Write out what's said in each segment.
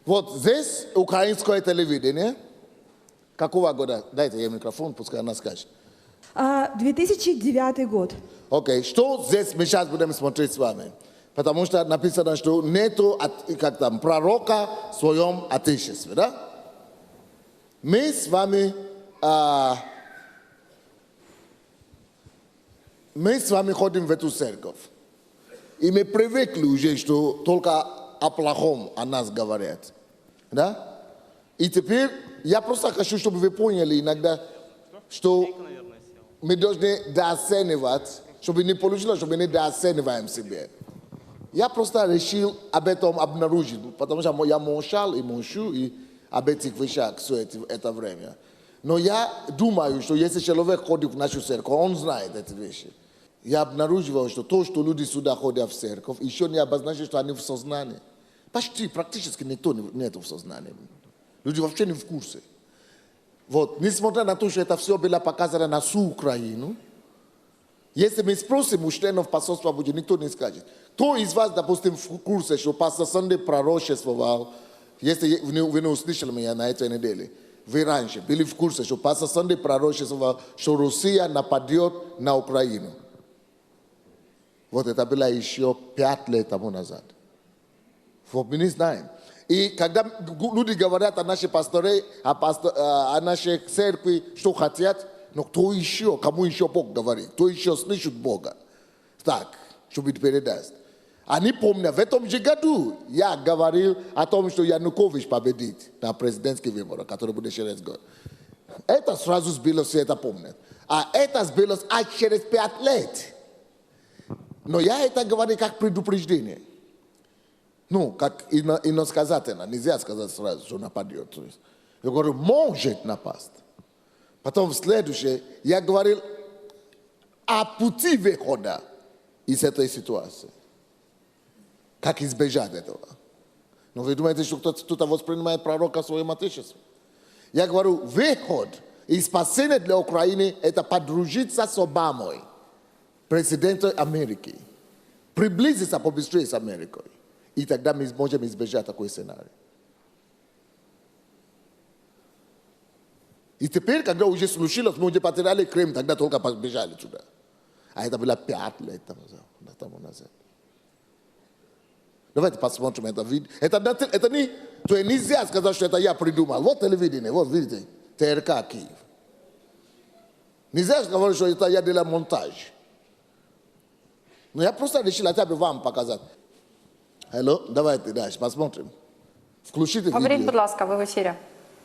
Вот здесь украинское телевидение. Какого года? Дайте ей микрофон, пускай она скажет. 2009 год. Окей, что здесь мы сейчас будем смотреть с вами? Потому что написано, что нету как там, пророка в своем отечестве, да? Мы с вами ходим в эту церковь. И мы привыкли уже, что только о плохом о нас говорят. Да? И теперь я просто хочу, чтобы вы поняли иногда, что мы должны дооценивать, чтобы не получилось, чтобы не дооцениваем себя. Я просто решил об этом обнаружить, потому что я молчал и молчу и об этих вещах все это время. Но я думаю, что если человек ходит в нашу церковь, он знает эти вещи. Я обнаруживал, что то, что люди сюда ходят в церковь, еще не обозначит, что они в сознании. Почти, практически никто нет в сознании. Люди вообще не в курсе. Вот, несмотря на то, что это все было показано на всю Украину, если мы спросим у членов посольства Божьего, никто не скажет. Кто из вас, допустим, в курсе, что пастор Сандей пророчествовал, если вы не услышали меня на этой неделе, вы раньше были в курсе, что пастор Сандей пророчествовал, что Россия нападет на Украину. Вот это было еще 5 лет тому назад. Вот мы не знаем. И когда люди говорят о нашей пасторе, о нашей церкви, что хотят, но кто еще, кому еще Бог говорит, кто еще слышит Бога, так, чтобы передаст. Они помнят, в этом же году я говорил о том, что Янукович победит на президентских выборах, которые будут через год. Это сразу сбилось, все это помнят. А это сбилось через 5 лет. Но я это говорю как предупреждение. Ну, как иносказательно, нельзя сказать сразу, что нападет. Я говорю, может напасть. Потом в следующее, я говорил о пути выхода из этой ситуации. Как избежать этого. Но вы думаете, что кто-то воспринимает пророка в своем отечестве? Я говорю, выход и спасение для Украины – это подружиться с Обамой, президентом Америки. Приблизиться побыстрее с Америкой. И тогда мы можем избежать такой сценарий. И теперь, когда уже случилось, мы уже потеряли Крым, тогда только побежали сюда. А это было 5 лет тому назад. Давайте посмотрим это видео. Это не, то есть нельзя сказать, что это я придумал. Вот телевидение, вот видите, ТРК Киев. Нельзя сказать, что это я делал монтаж. Но я просто решил хотя бы вам показать. Алло, давайте дальше посмотрим. Включите Говорите, видео. будь ласка, вы в эфире.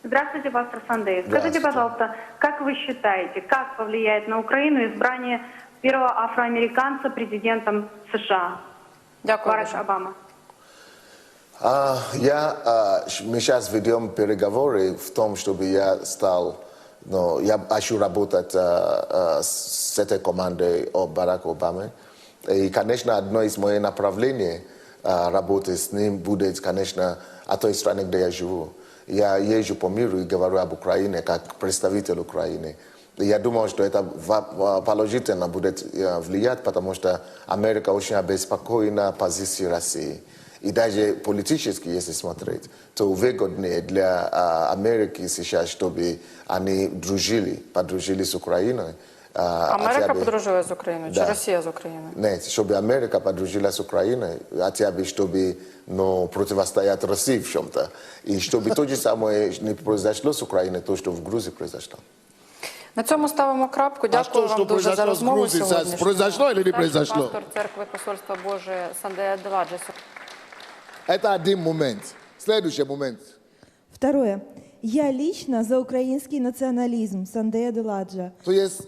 Здравствуйте, пастор Сандей. Скажите, пожалуйста, как вы считаете, как повлияет на Украину избрание первого афроамериканца президентом США? Барак Обама. Мы сейчас ведем переговоры в том, чтобы я хочу работать с этой командой Барака Обамы. И, конечно, одно из моих направлений работы с ним будет, конечно, о той стране, где я живу. Я езжу по миру и говорю об Украине как представитель Украины. И я думаю, что это положительно будет влиять, потому что Америка очень обеспокоена позицией России. И даже политически, если смотреть, то выгоднее для Америки сейчас, чтобы они подружили с Украиной. Америка подружила з Україною, чи Росія з Україною? Нет, чтобы Америка подружила с Украиной, хотя бы чтобы противостоять России в чем-то. И чтобы то же самое не произошло с Украиной, то, что в Грузии произошло. На цьому ставимо крапку. Дякую вам дуже за розмову сьогодні. Произошло или не произошло? Пастор церкви Посольства Божие Сандей Аделаджи. Это один момент. Следующий момент. Второе. Я лично за украинский национализм. Сандей Аделаджа. То есть,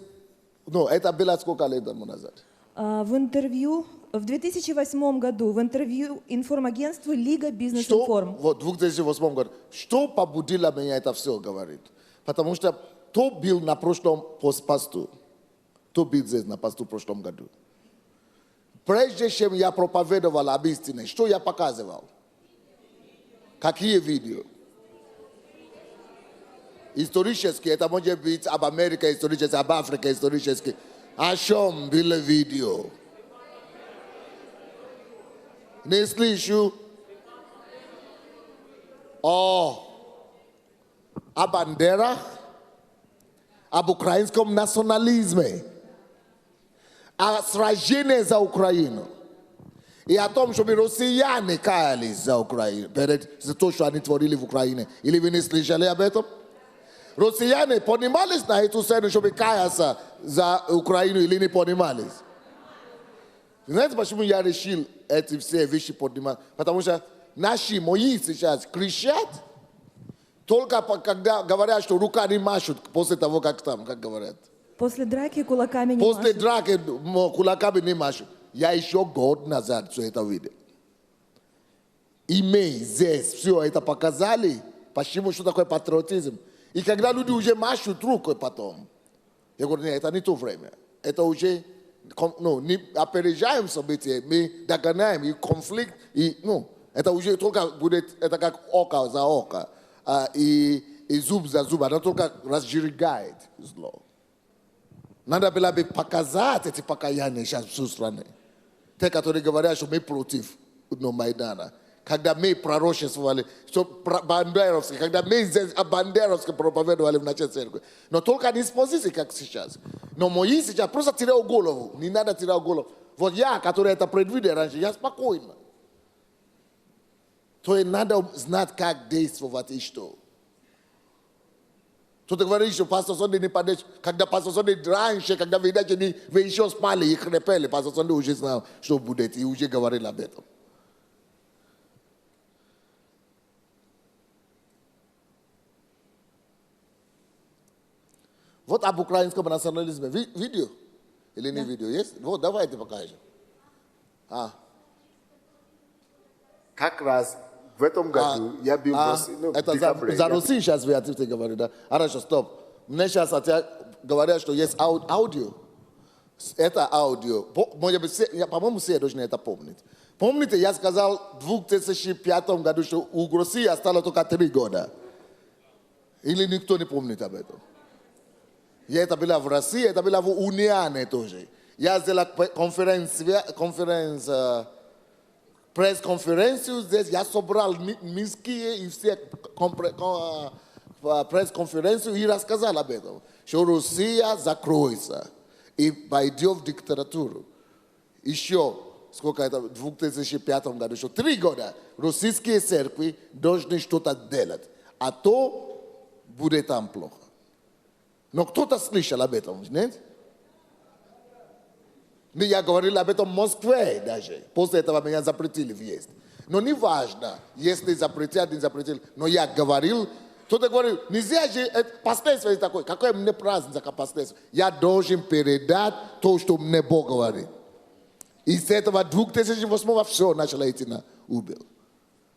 это было сколько лет тому назад? В интервью в 2008 году, в интервью информагентству Лига Бизнес-Информ. Вот в 2008 году. Что побудило меня это все говорить? Потому что кто был на прошлом посту? Кто был здесь на посту в прошлом году? Прежде чем я проповедовал об истине, что я показывал? Какие видео? Исторически, это может быть об Америке исторически, об Африке исторически. О чем было видео? Не слышу. о бандера, об украинском национализме, о сражении за Украину и о том, чтобы россияне каялись за Украину, за то, что они творили в Украине. Или вы не слышали об этом? Россияне поднимались на эту сцену, чтобы каяться за Украину, или не поднимались? Знаете, почему я решил эти все вещи поднимать? Потому что наши мои сейчас кричат, только когда говорят, что рука не машут после того, как там, как говорят. После драки кулаками не После машут. драки кулаками не машут. Я еще год назад все это видел. И мы здесь все это показали, почему, что такое патриотизм. И когда люди уже машут рукой потом, я говорю, нет, это не то время. Это уже, ну, не опережаем события, мы догоняем, и конфликт, и, ну, это уже только будет, это как око за око, и зуб за зуб, оно только разжигает зло. Надо было бы показать эти покаяния сейчас в всю страну. Те, которые говорят, что мы против Майдана. Когда мы пророчествовали, что бандеровские, когда мы здесь бандеровские проповедовали в нашей церкви. Но только не с позиции, как сейчас. Но мои сейчас просто терял голову. Не надо терять голову. Вот я, который это предвидел раньше, я спокойно. То есть надо знать, как действовать и что. Кто-то говорит, что пастор Сонди не падает. Когда пастор Сонди раньше, когда вы еще спали и храпели, пастор Сонди уже знал, что будет, и уже говорил об этом. Вот об украинском национализме. Видео? Или не видео? Есть? Вот, давайте покажем. Как раз в этом году я был в это за Россию сейчас вы ответите говорите, да? Хорошо, стоп. Мне сейчас говорят, что есть аудио. Это аудио. По-моему, все должны это помнить. Помните, я сказал в 2005 году, что у России осталось только 3 года. Или никто не помнит об этом? Я это была в России, это было в Униане тоже. Я сделал пресс-конференцию здесь, я собрал минские и все пресс-конференцию и рассказал об этом. Что Россия закроется и пойдет в диктатуру. Еще, сколько это, в 2005 году, что 3 года российские церкви должны что-то делать. А то будет там плохо. Но кто-то слышал об этом, нет? Я говорил об этом в Москве даже. После этого меня запретили въезд. Но не важно, если запретят, не запретили. Но я говорил, кто-то говорил, нельзя же, последствия такое. Какое мне праздник за последствия? Я должен передать то, что мне Бог говорит. И с этого 2008 все начало идти на убыль.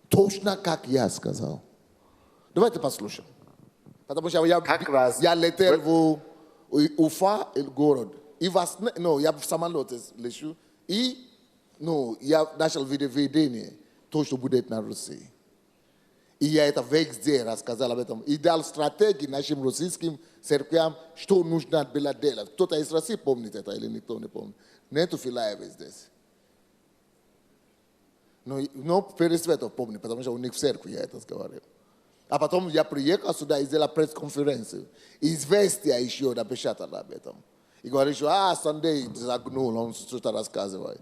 Точно как я сказал. Давайте послушаем. Потому что я летел в Уфа, город. И я в самолете лечу. И я начал видеть видение, то, что будет на России. И я это везде рассказал об этом. И дал стратегии нашим российским церквям, что нужно было делать. Кто-то из России помнит это или никто не помнит. Нету Филаева здесь. Но Пересветов помнит, потому что у них в церкви я это говорил. А потом я приехал сюда и сделал пресс-конференцию. Известия еще напечатали об этом. И говорит, что Sunday загнул, он что-то рассказывает.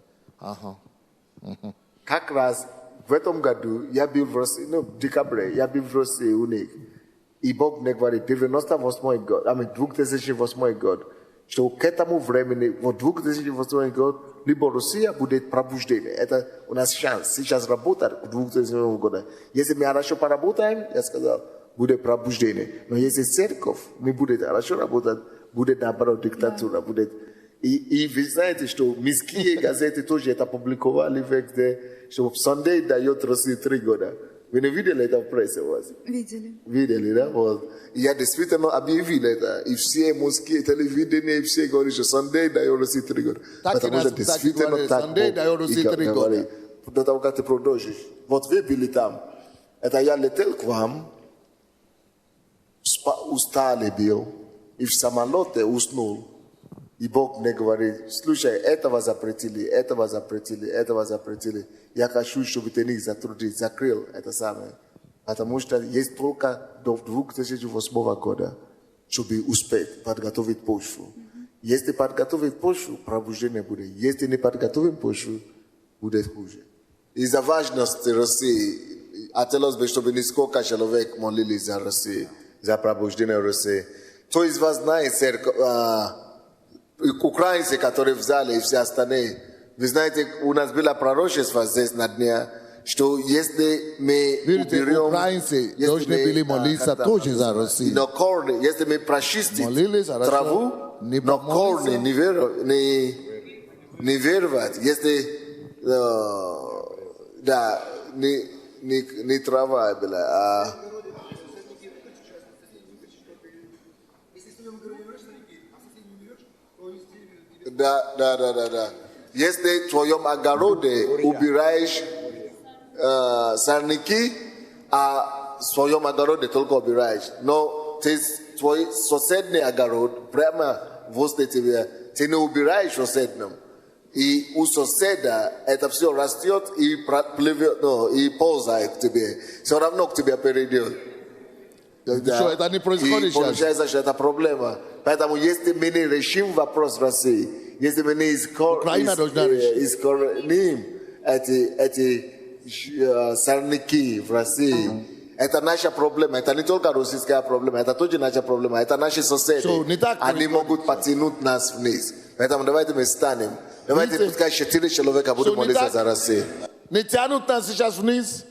Как раз в этом году я был в России, в декабре, я был в России у них. И Бог мне говорит, 98 год, 2008 год, что к этому времени, в 2008 год, либо Россия будет пробуждение. Это у нас шанс сейчас работать к 2008 году. Если мы хорошо поработаем, я сказал, будет пробуждение. Но если церковь не будет хорошо работать, будет наоборот диктатура. Будет. И вы знаете, что мирские газеты тоже это публиковали везде, что в Sunday дает России 3 года. Вы не видели это в прессе у вас? Видели. Видели, да? Вот. И я действительно объявил это. И все морские телевидения, и все говорят, что Sunday дает России 3 года. Потому что действительно так Sunday дает России 3 года. До того, как ты продолжишь. Вот вы были там. Это я летел к вам, устали был, и в самолете уснул. И Бог мне говорит, слушай, этого запретили, этого запретили, этого запретили. Я хочу, чтобы ты них закрыл это самое, Потому что есть только до 2008 года, чтобы успеть подготовить почву. Если подготовить почву, пробуждение будет. Если не подготовим почву, будет хуже. Из-за важности России, хотелось бы, чтобы несколько человек молились за Россию, за пробуждение России. Кто из вас знает украинцы, которые взяли и все остальные? Вы знаете, у нас было пророчество здесь на дне, что если мы уберем... Украинцы должны были молиться тоже за Россию. Но корни, если мы прочистим траву, но корни не веровать, если... да, не трава была, а... Да. Если в твоем огороде убираешь сорняки, а в своем огороде только убираешь. Но ты твой соседний огород прямо возле тебя, ты не убираешь в соседнем. И у соседа это все растет и плывет, и ползает к тебе. Все равно к тебе перейдет. Что это не происходит и сейчас? Получается, что это проблема. Поэтому если мы не решим вопрос России, если мы не искореним эти сорняки в России, это наша проблема. Это не только российская проблема, это тоже наша проблема. Это наши соседи. Они могут потянуть нас вниз. Поэтому давайте мы станем. Давайте пускай 4 человека будут молиться за Россию. Не тянут нас сейчас вниз?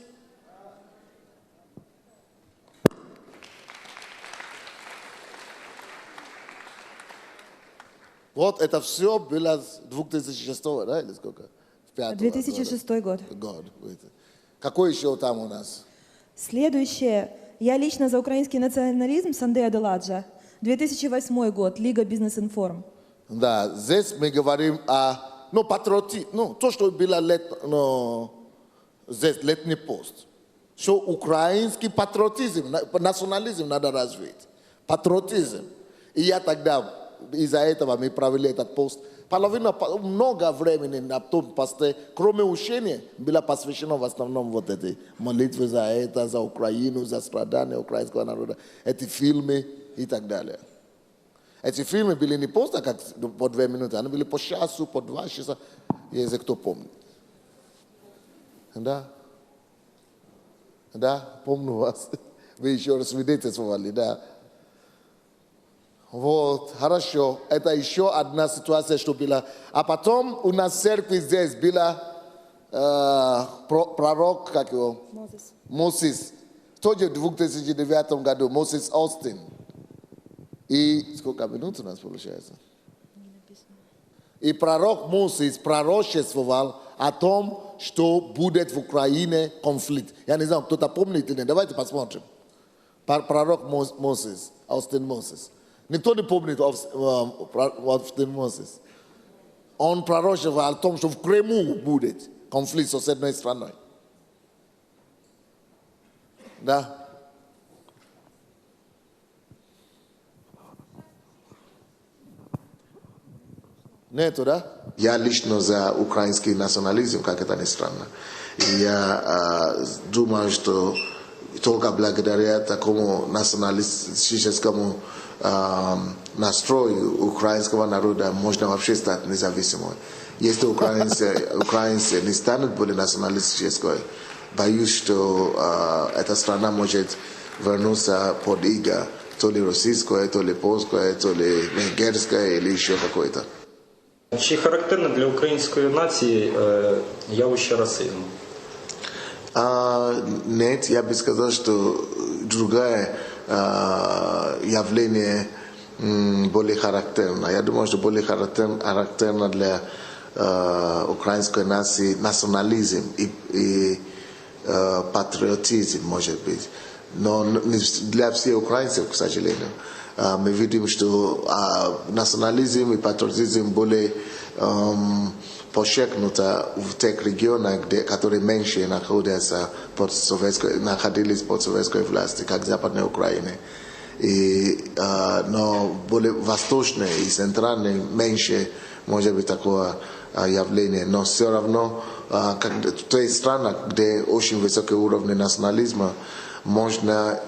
Вот это все было с 2006, да, или сколько? 2006 год. Какой еще там у нас? Следующее. Я лично за украинский национализм Сандея Деладжа. 2008 год. Лига Бизнес-Информ. Да, здесь мы говорим о патриотизме, то, что было здесь летний пост. Что украинский патриотизм, национализм надо развить. Патриотизм. И я тогда, из-за этого мы провели этот пост. Много времени на том посте, кроме учения, было посвящено в основном вот этой молитве за это, за Украину, за страдания украинского народа, эти фильмы и так далее. Эти фильмы были не просто как по 2 минуты, они были по часу, по 2 часа, если кто помнит. Да, помню вас. Вы еще раз свидетельствовали, да. Вот, хорошо. Это еще одна ситуация, что была. А потом у нас в церкви здесь была пророк, как его? Мозес. Тоже в 2009 году, Мозес Остин. И сколько минут у нас получается? И пророк Мозес пророчествовал о том, что будет в Украине конфликт. Я не знаю, кто-то помнит или нет. Давайте посмотрим. Пророк Мозес, Остин Мозес. Никто не помнит Остин Мозес. Он пророчествовал о том, что в Крыму будет конфликт с соседней страной. Да? Нету, да? Я лично за украинский национализм, как это ни странно. И я думаю, что только благодаря такому националистическому настрою украинского народа можно вообще стать независимым. Если украинцы не станут более националистической, боюсь, что эта страна может вернуться под иго, то ли российское, то ли польское, то ли венгерское или еще какое-то. Чи характерне для української нації явище расизму? Нет, я бы сказал, что другое явление более характерно. Я думаю, что более характерно для украинской нации национализм и патриотизм, может быть. Но не для всех украинцев, к сожалению. Мы видим, что национализм и патриотизм более подчеркнуто в тех регионах, которые меньше находились под советской властью, как Западная Украина. Но более восточные и центральные меньше может быть такое явление. Но все равно в той стране, где очень высокий уровень национализма, можно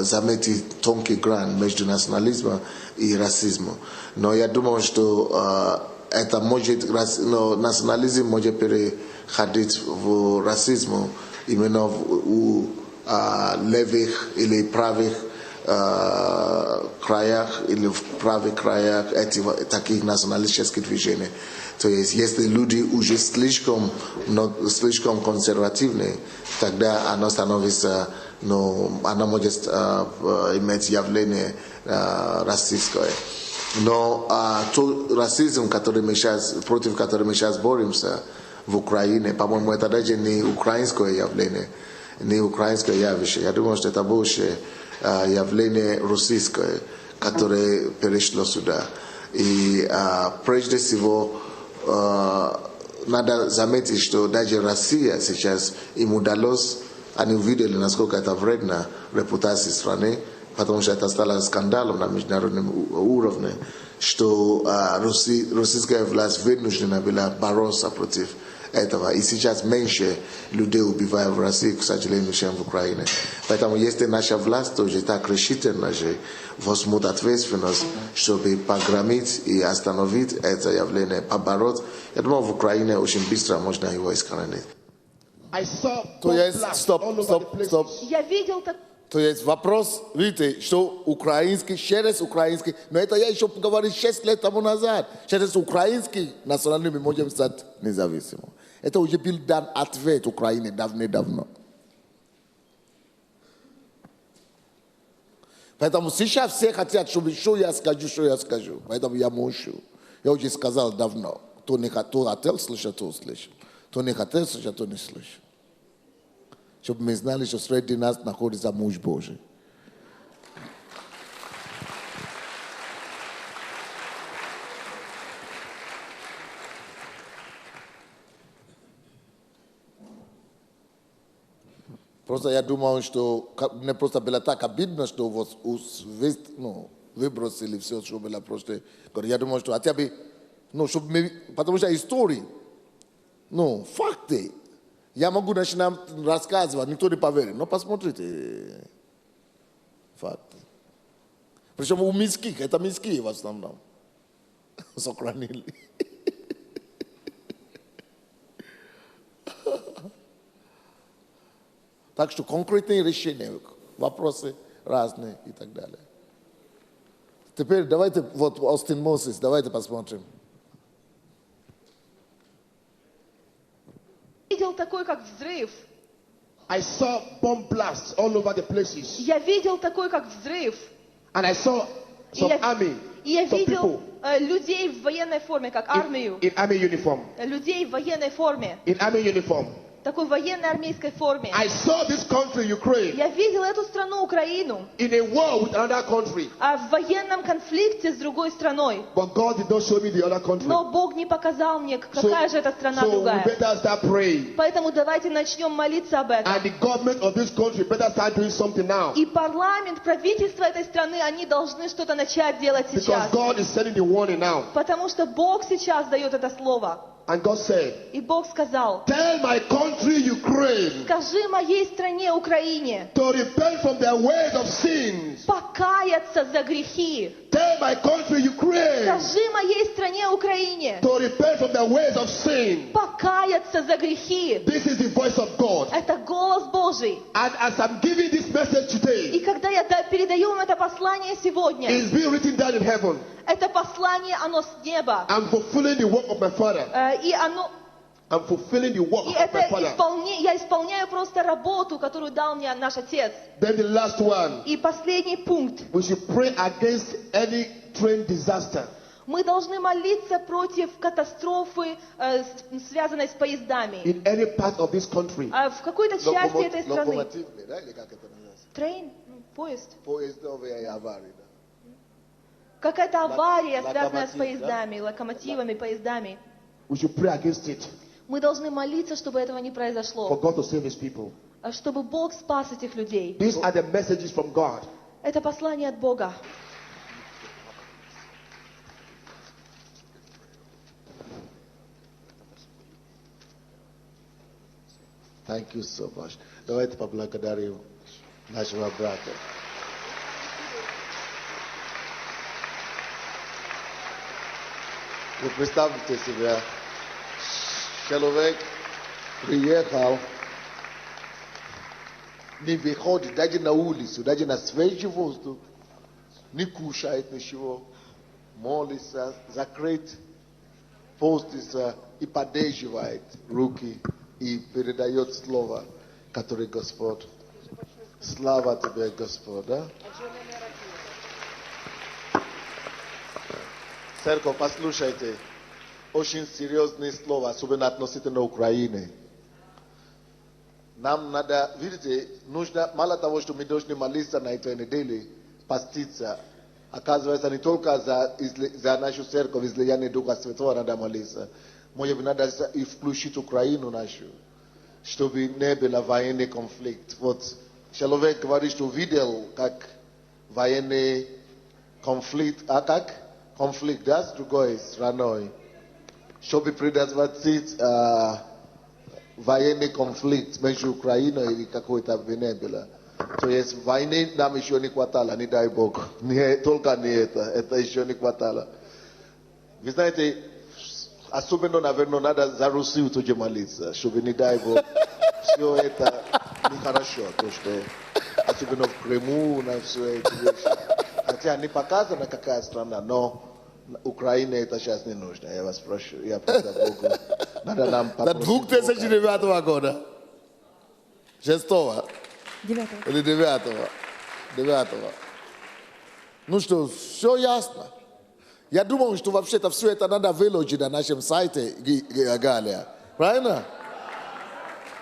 заметить тонкий грань между национализмом и расизмом. Но я думаю, что это может, национализм может переходить в расизм именно у левых или правых краях или в правых краях таких националистических движений. То есть, если люди уже слишком консервативны, тогда оно становится, оно может иметь явление расистское. Но тот расизм, против которого мы сейчас боремся в Украине, по-моему, это даже не украинское явление, не украинское явище. Я думаю, что это больше явление российское, которое перешло сюда. И прежде всего надо заметить, что даже Россия сейчас им удалось, они увидели, насколько это вредно репутации страны, потому что это стало скандалом на международном уровне, что российская власть вынуждена была бороться против этого. И сейчас меньше людей убивают в России, к сожалению, чем в Украине. Поэтому если наша власть тоже так решительно же возьмут ответственность, чтобы погромить и остановить это явление, побороть, я думаю, в Украине очень быстро можно его искоренить. То есть, стоп. Я видел так. То есть вопрос, видите, что украинский, через украинский, но это я еще говорил 6 лет тому назад, через украинский национальный мы можем стать независимым. Это уже был дан ответ Украине давно. Поэтому сейчас все хотят, чтобы что я скажу. Поэтому я молчу. Я уже сказал давно. Кто не хотел слышать, то услышал. Кто не хотел слышать, то не слышал. Чтобы мы знали, что среди нас находится муж Божий. Просто я думал, что мне просто было так обидно, что выбросили все, что было просто. Я думал, что хотя бы, чтобы мы, потому что истории, факты. Я могу начинать рассказывать, никто не поверит. Но посмотрите факты. Причем у мирских, это мирские в основном. Сохранили. Так что конкретные решения, вопросы разные и так далее. Теперь давайте, вот Остин Мосис, давайте посмотрим. Видел такой, как взрыв. I saw bomb blasts all over the places. Я видел такой, как взрыв. And I saw some army, И я some видел people людей в военной форме, как армию. in army uniform. Людей в военной форме. In army uniform. Такой военной армейской форме. I saw this country, Ukraine, Я видел эту страну, Украину, in a war with another country. в военном конфликте с другой страной. But God did not show me the other country. Но Бог не показал мне, какая же эта страна So we другая. better start praying. Поэтому давайте начнем молиться об этом. And the government of this country better start doing something now. И парламент, правительство этой страны, они должны что-то начать делать Because сейчас. God is sending the warning now. Потому что Бог сейчас дает это слово. And God said, И Бог сказал, tell my country, Ukraine, скажи моей стране, Украине, to repent from their ways of sins. покаяться за грехи. Tell my country, Ukraine, Скажи моей стране, Украине, to repent from their ways of sin. покаяться за грехи. This is the voice of God. Это голос Божий. And as I'm giving this message И today, когда я передаю вам это послание сегодня, it's being written down in heaven. это послание, оно с неба. I'm fulfilling the work of my Father. И оно... I'm fulfilling the work И of my это Father. я исполняю просто работу, которую дал мне наш Отец. Then the last one, И последний пункт. we should pray against any train disaster. Мы должны молиться против катастрофы, связанной с поездами. In any part of this country. В какой-то части этой страны. Локомотивный, да, или как это называется? Трейн, поезд. Поездовые аварии, да. Какая-то авария, Локомотив, связанная с да? поездами, локомотивами, поездами. We should pray against it Мы должны молиться, чтобы этого не for произошло. God to save His people. Чтобы Бог спас этих людей. These are the messages from God. Это послание от Бога. Thank you so much. Давайте поблагодарим нашего брата. Вы представьте себе, человек приехал, не выходит даже на улицу, даже на свежий воздух, не кушает ничего, молится, закрыт, постится и поддерживает руки и передает слово, которое Господь. Слава тебе, Господь. Да? Церковь, послушайте, очень серьезные слова, особенно относительно Украины. Нам надо, видите, нужно, мало того, что мы должны молиться на этой неделе, поститься, оказывается, не только за нашу церковь, излияние Духа Святого надо молиться, может быть, надо и включить Украину нашу, чтобы не был военный конфликт. Вот человек говорит, что видел, как военный конфликт, а как? Конфликт, да, с другой страной, чтобы предотвратить военный конфликт между Украиной и какой-то Венебело. То есть войны нам еще не хватало, не дай Бог. Только не это еще не хватало. Вы знаете, особенно, наверное, надо за Россию тоже молиться, чтобы, не дай Бог, все это нехорошо, то, что особенно в Крыму, на все эти вещи. Хотя не показано, какая страна, но Украина это сейчас не нужно. Я вас прошу, я просто Богу. Надо нам попросить Бога. 2009 года. 6-го. 9-го. Или 9-го. Ну что, все ясно. Я думал, что вообще-то все это надо выложить на нашем сайте, Галя. Правильно?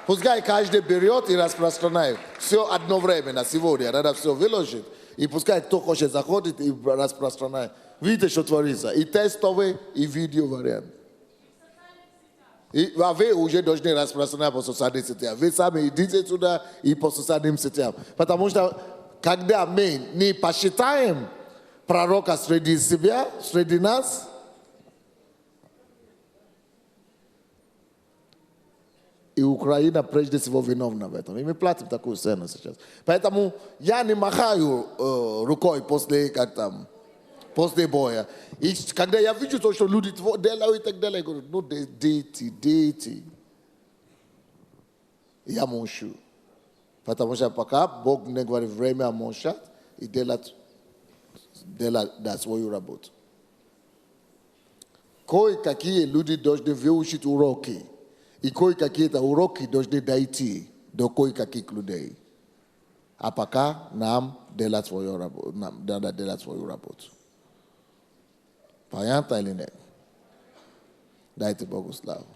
Пускай каждый берет и распространяет. Все одновременно сегодня. Надо все выложить. И пускай кто хочет заходит и распространяет. Видите, что творится. И тестовый, и видео вариант. А вы уже должны распространять по социальным сетям. Вы сами идите туда и по социальным сетям. Потому что когда мы не посчитаем пророка среди себя, среди нас, и Украина прежде всего виновна в этом. И мы платим такую цену сейчас. Поэтому я не махаю рукой после, после боя. И когда я вижу то, что люди делают и так далее, я говорю, ну, дети. Я молчу. Потому что пока Бог мне говорит время молчать и делать свою работу. Кое-какие люди должны выучить уроки. И кое-какие уроки должны дойти до кое-каких людей. А пока нам надо делать свою работу. Понятно или нет? Дайте Богу славу.